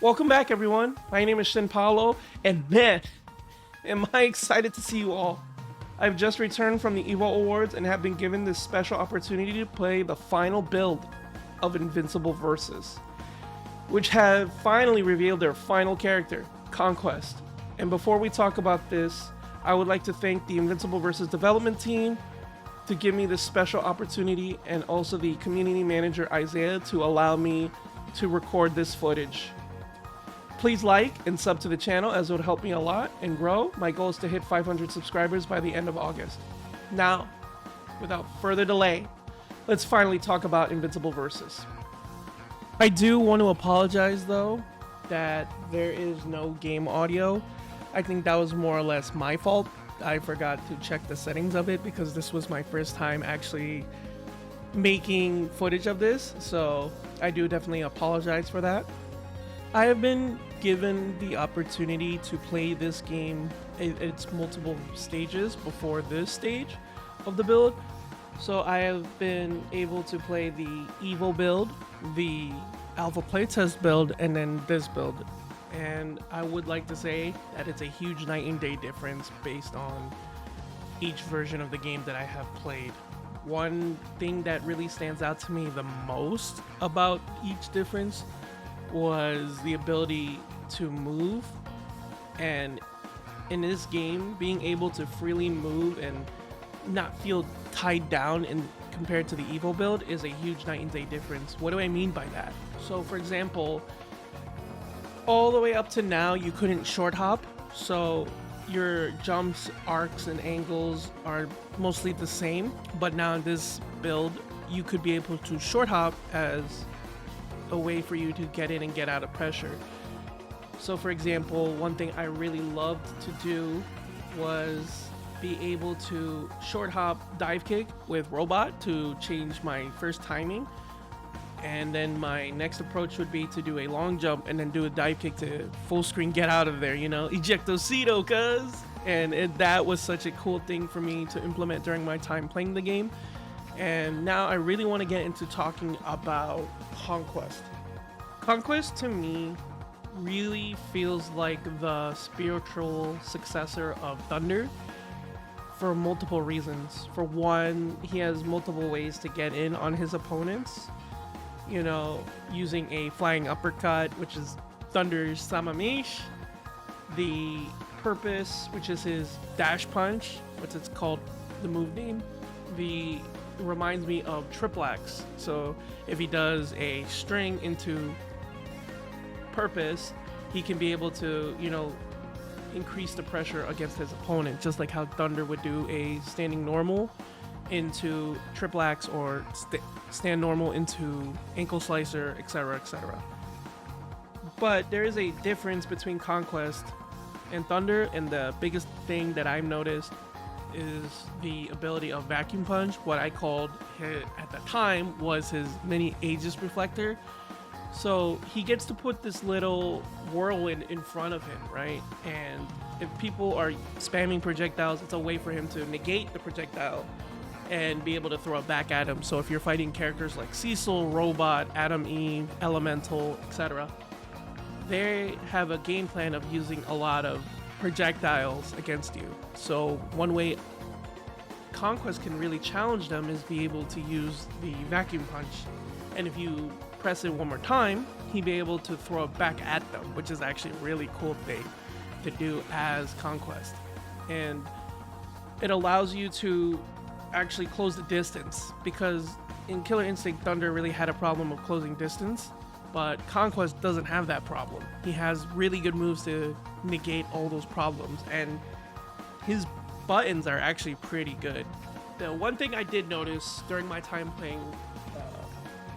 Welcome back, everyone. My name is Shin Paulo, and man, am I excited to see you all. I've just returned from the Evo Awards and have been given this special opportunity to play the final build of InvincibleVS, which have finally revealed their final character, Conquest. And before we talk about this, I would like to thank the InvincibleVS development team to give me this special opportunity, and also the community manager Isaiah to allow me to record this footage. Please like and sub to the channel, as it would help me a lot and grow. My goal is to hit 500 subscribers by the end of August. Now, without further delay, let's finally talk about InvincibleVS. I do want to apologize though that there is no game audio. I think that was more or less my fault. I forgot to check the settings of it because this was my first time actually making footage of this, so I do definitely apologize for that. I have been given the opportunity to play this game in its multiple stages before this stage of the build. So I have been able to play the Evo build, the Alpha Playtest build, and then this build. And I would like to say that it's a huge night and day difference based on each version of the game that I have played. One thing that really stands out to me the most about each difference was the ability to move, and in this game being able to freely move and not feel tied down in compared to the Evo build is a huge night and day difference. What do I mean by that? So for example, all the way up to now you couldn't short hop, so your jumps, arcs, and angles are mostly the same, but now in this build you could be able to short hop as a way for you to get in and get out of pressure. So for example, one thing I really loved to do was be able to short hop dive kick with robot to change my first timing, and then my next approach would be to do a long jump and then do a dive kick to full screen get out of there, you know, ejectocito cuz. And that was such a cool thing for me to implement during my time playing the game. And now I really want to get into talking about Conquest. Conquest to me really feels like the spiritual successor of Thunder for multiple reasons. For one, he has multiple ways to get in on his opponents, you know, using a flying uppercut, which is Thunder's Samamish, the Purpose, which is his dash punch, which it's called the move name. The reminds me of Triple Axe. So if he does a string into Purpose, he can be able to, you know, increase the pressure against his opponent, just like how Thunder would do a standing normal into Triple Axe, or stand normal into ankle slicer, etc., etc. But there is a difference between Conquest and Thunder, and the biggest thing that I've noticed is the ability of Vacuum Punch. What I called at the time was his mini Aegis Reflector. So he gets to put this little whirlwind in front of him, right? And if people are spamming projectiles, it's a way for him to negate the projectile and be able to throw it back at him. So if you're fighting characters like Cecil, Robot, Adam Eve, Elemental, etc., they have a game plan of using a lot of projectiles against you. So one way Conquest can really challenge them is be able to use the Vacuum Punch, and if you press it one more time, he'd be able to throw it back at them, which is actually a really cool thing to do as Conquest. And it allows you to actually close the distance, because in Killer Instinct, Thunder really had a problem of closing distance, but Conquest doesn't have that problem. He has really good moves to negate all those problems, and his buttons are actually pretty good. The one thing I did notice during my time playing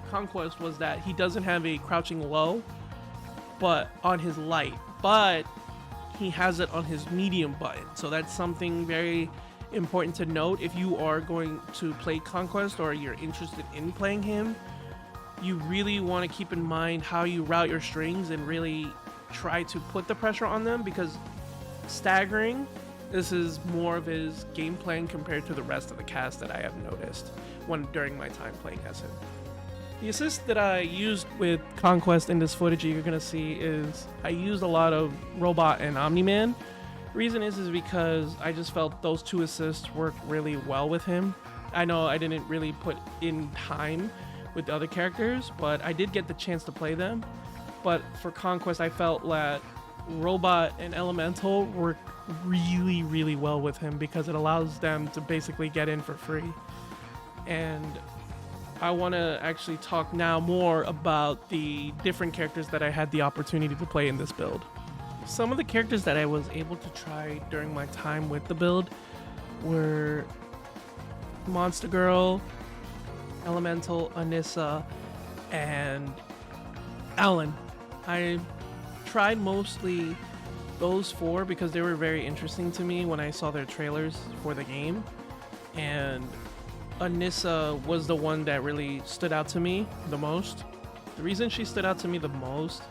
Conquest was that he doesn't have a crouching low but on his light, but he has it on his medium button. So that's something very important to note. If you are going to play Conquest, or you're interested in playing him, you really want to keep in mind how you route your strings and really try to put the pressure on them, because staggering, this is more of his game plan compared to the rest of the cast that I have noticed during my time playing as him. The assist that I used with Conquest in this footage you're gonna see is I used a lot of Robot and Omni-Man. Reason is because I just felt those two assists work really well with him. I know I didn't really put in time with the other characters, but I did get the chance to play them. But for Conquest, I felt that Robot and Elemental work really, really well with him because it allows them to basically get in for free. And I want to actually talk now more about the different characters that I had the opportunity to play in this build. Some of the characters that I was able to try during my time with the build were Monster Girl, Elemental, Anissa, and Alan. I tried mostly those four because they were very interesting to me when I saw their trailers for the game, and Anissa was the one that really stood out to me the most. The reason she stood out to me the most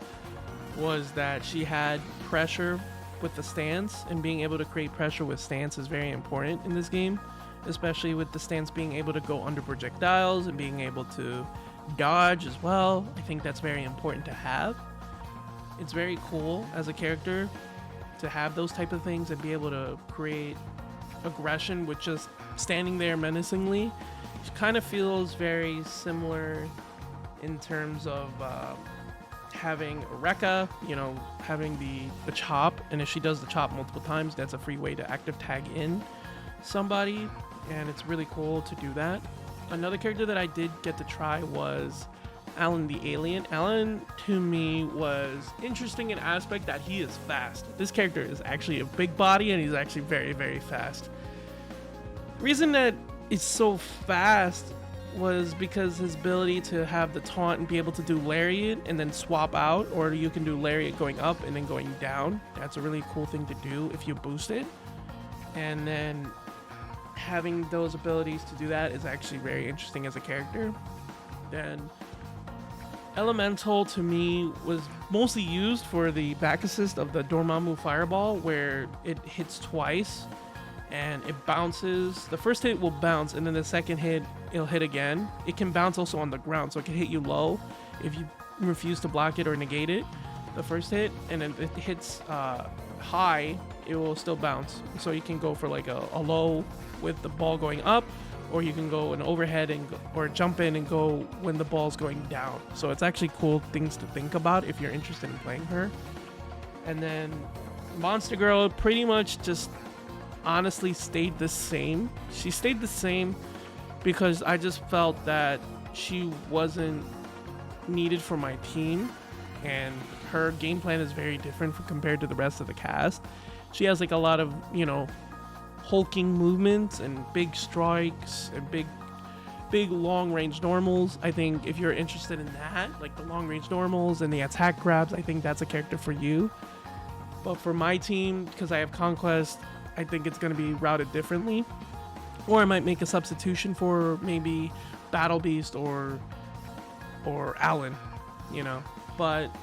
was that she had pressure with the stance, and being able to create pressure with stance is very important in this game, especially with the stance being able to go under projectiles and being able to dodge as well. I think that's very important to have. It's very cool as a character to have those type of things and be able to create aggression with just standing there menacingly. It kind of feels very similar in terms of having Rekka, you know, having the chop, and if she does the chop multiple times, that's a free way to active tag in somebody, and it's really cool to do that. Another character that I did get to try was Alan the Alien. Alan, to me, was interesting in aspect that he is fast. This character is actually a big body, and he's actually very, very fast. The reason that it's so fast was because his ability to have the taunt and be able to do Lariat and then swap out, or you can do Lariat going up and then going down. That's a really cool thing to do if you boost it. And then having those abilities to do that is actually very interesting as a character. Then Elemental, to me, was mostly used for the back assist of the Dormammu Fireball, where it hits twice and it bounces. The first hit will bounce, and then the second hit, it'll hit again. It can bounce also on the ground, so it can hit you low if you refuse to block it or negate it, the first hit, and then if it hits high, it will still bounce. So you can go for like a low with the ball going up, or you can go an overhead and or jump in and go when the ball's going down. So it's actually cool things to think about if you're interested in playing her. And then Monster Girl pretty much just honestly stayed the same. She stayed the same because I just felt that she wasn't needed for my team, and her game plan is very different compared to the rest of the cast. She has like a lot of, you know, hulking movements and big strikes and big long range normals. I think if you're interested in that, like the long range normals and the attack grabs, I think that's a character for you. But for my team, because I have Conquest, I think it's going to be routed differently. Or I might make a substitution for maybe Battle Beast or Alan, you know. But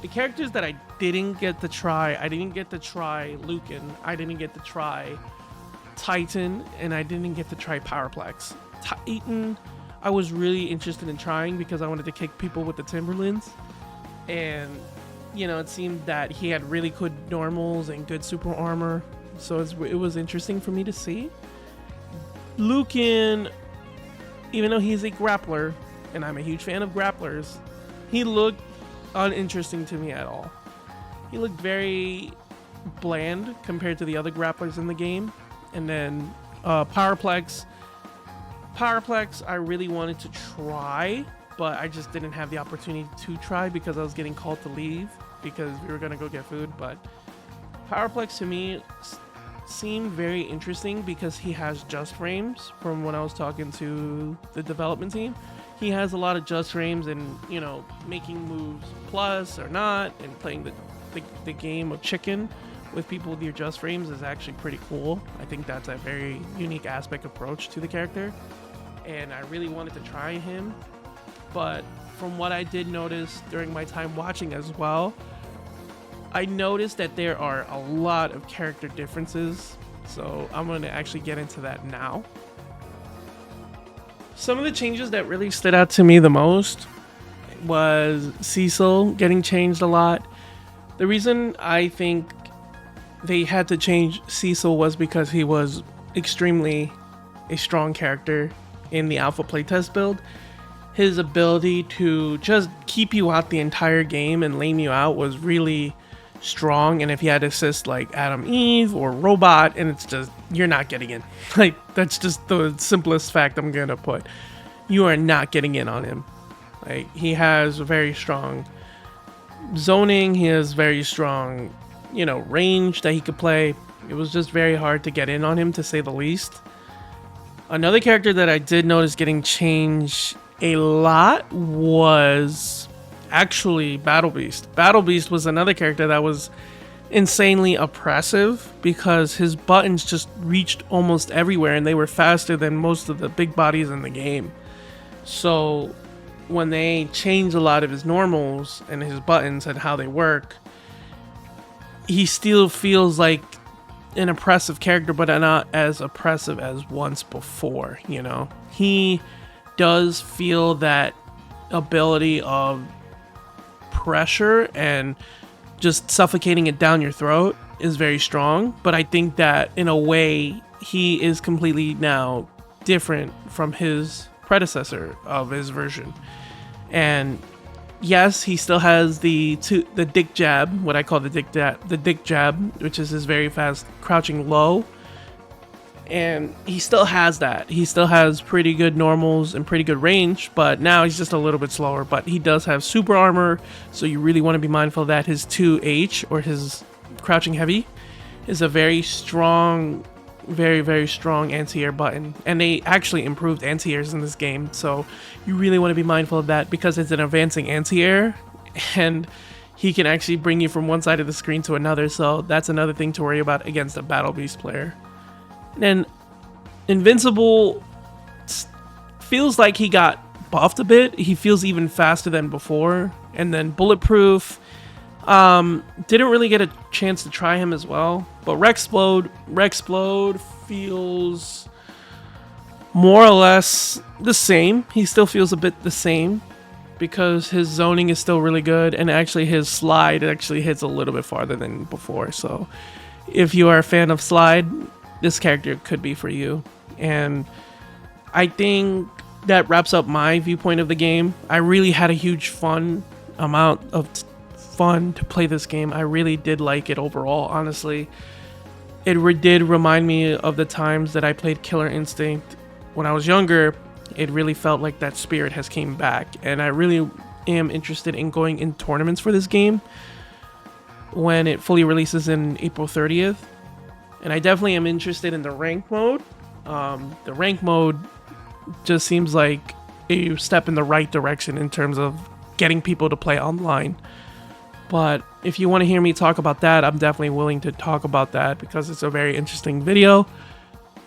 the characters that I didn't get to try, I didn't get to try Lucan, I didn't get to try Titan, and I didn't get to try Powerplex. Titan, I was really interested in trying because I wanted to kick people with the Timberlands, and you know, it seemed that he had really good normals and good super armor, so it was interesting for me to see. Lucan, even though he's a grappler, and I'm a huge fan of grapplers, he looked uninteresting to me at all. He looked very bland compared to the other grapplers in the game. And then Powerplex, I really wanted to try, but I just didn't have the opportunity to try because I was getting called to leave because we were gonna go get food. But Powerplex to me seemed very interesting because he has just frames. From when I was talking to the development team, he has a lot of just frames, and you know, making moves plus or not, and playing the game of chicken with people with your just frames is actually pretty cool. I think that's a very unique aspect approach to the character, and I really wanted to try him. But from what I did notice during my time watching as well, I noticed that there are a lot of character differences, so I'm going to actually get into that now. Some of the changes that really stood out to me the most was Cecil getting changed a lot. The reason I think they had to change Cecil was because he was extremely a strong character in the alpha playtest build. His ability to just keep you out the entire game and lame you out was really strong, and if he had assists like Adam Eve or Robot, and it's just, you're not getting in. Like, that's just the simplest fact I'm gonna put. You are not getting in on him. Like, he has very strong zoning, he has very strong, you know, range that he could play. It was just very hard to get in on him, to say the least. Another character that I did notice getting changed a lot was actually Battle Beast. Battle Beast was another character that was insanely oppressive because his buttons just reached almost everywhere and they were faster than most of the big bodies in the game. So when they changed a lot of his normals and his buttons and how they work, he still feels like an oppressive character, but not as oppressive as once before, you know? He does feel that ability of pressure and just suffocating it down your throat is very strong, but I think that in a way he is completely now different from his predecessor of his version. And yes, he still has the dick jab, what I call the dick jab, which is his very fast crouching low. And he still has that. He still has pretty good normals and pretty good range, but now he's just a little bit slower. But he does have super armor, so you really want to be mindful of that. His 2H, or his crouching heavy, is a very strong, very strong anti-air button. And they actually improved anti-airs in this game, so you really want to be mindful of that because it's an advancing anti-air, and he can actually bring you from one side of the screen to another, so that's another thing to worry about against a Battle Beast player. And Invincible feels like he got buffed a bit. He feels even faster than before. And then Bulletproof, didn't really get a chance to try him as well. But Rexplode feels more or less the same. He still feels a bit the same because his zoning is still really good, and actually his slide actually hits a little bit farther than before. So if you are a fan of slide, this character could be for you. And I think that wraps up my viewpoint of the game. I really had a huge amount of fun to play this game. I really did like it overall, honestly. It did remind me of the times that I played Killer Instinct when I was younger. It really felt like that spirit has came back, and I really am interested in going in tournaments for this game when it fully releases in April 30th. And I definitely am interested in the rank mode. The rank mode just seems like a step in the right direction in terms of getting people to play online. But if you want to hear me talk about that, I'm definitely willing to talk about that because it's a very interesting video.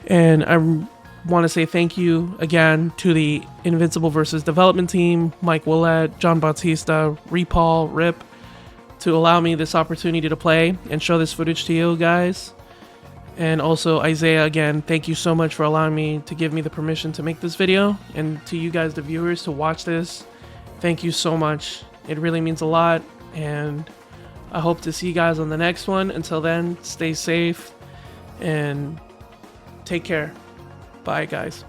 And I want to say thank you again to the InvincibleVS development team, Mike Willett, John Bautista, Repaul, Rip, to allow me this opportunity to play and show this footage to you guys. And also Isaiah, again, thank you so much for allowing me to give me the permission to make this video. And to you guys, the viewers, to watch this, thank you so much. It really means a lot. And I hope to see you guys on the next one. Until then, stay safe and take care. Bye, guys.